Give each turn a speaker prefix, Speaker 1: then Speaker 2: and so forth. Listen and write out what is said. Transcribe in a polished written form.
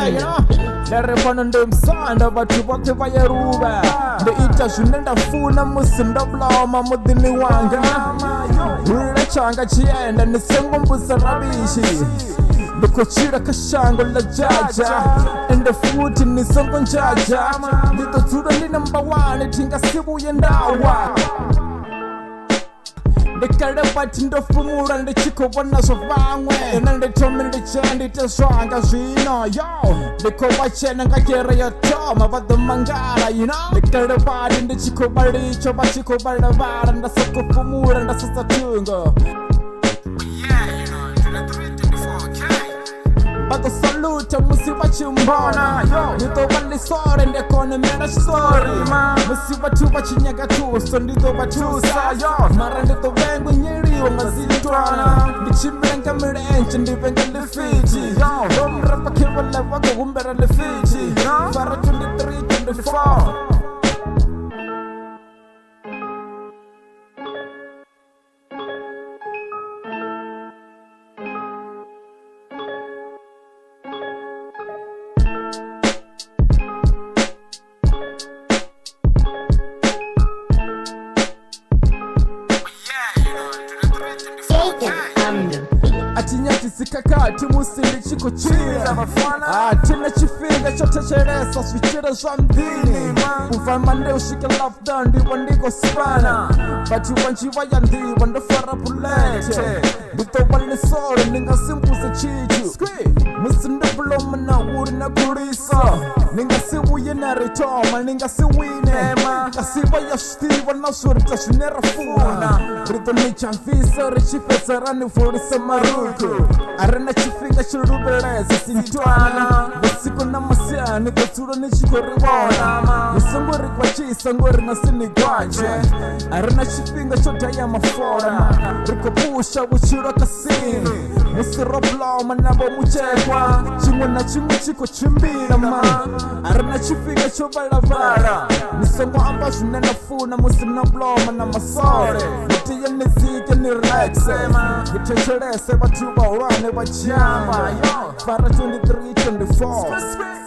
Speaker 1: you know. Ndarefana ndemsanda bathu bote bayeruba ndeita zwine ndafuna musi ndobloma muḓini wanga ule changa chienda ni songo mbusa rabishi ndiko chira kha shango la jaja ende futhi ni songo njaja ndito dzula ndi number 1 thingasivhuye ndawa ndikale bati ndofumula ndichikho vhona zwo vhaṅwe ene ndi thome nditshe ndite zwanga zwino yo ndikho vhatshena nga kere yo thoma vha ḓo mangala you know ndikale bati nditshikho vhalitsho vha tshikho vhalavhala nda soko fumula nda sasa thungo Bato salute musi vachimbona Nito valisore ndekone mena story Musi vatu vachinyaga tuso ndito vatusa Mara ndito vengu nyiriwa ngazilitwana Ndichimbenga mirenche ndivenga lifiti Domrapa kiva lewa kugumbera lifiti Fara 23, 24 Atinyati sikakati musi ndichiko chira Atina chifinga chotecheresa swichira zwa mdini Ufama nde ushike lockdown ndiwa ndiko spana Bati wanjiva ya ndiwa ndofara bulete Ndito wale sore ninga simbuze chichu Musi ndobuloma na uri na kulisa Ninga siwuye na ritoma ninga siwine Kasiva ya shtiva na surita shinera funa Rito ni chanfisa richifesa rani furisa maruku Arena chifinga chirubeleza sintwana Basiko na masiani katsura nichiko riwona Nisongori kwa chisa ngori na sinigwaje Arena chifinga chodaya mafora Riko pusha wuchira kasini Musi robloma nabo muchekwa Chimwe na chimwe chiko chimbira ma Arena chifinga chobalavara Nisongo amba zvinenafuna musi nobloma na masore Nitiye nizike ni rexe Nitechelese batu baurane bachamba Fara 23, 24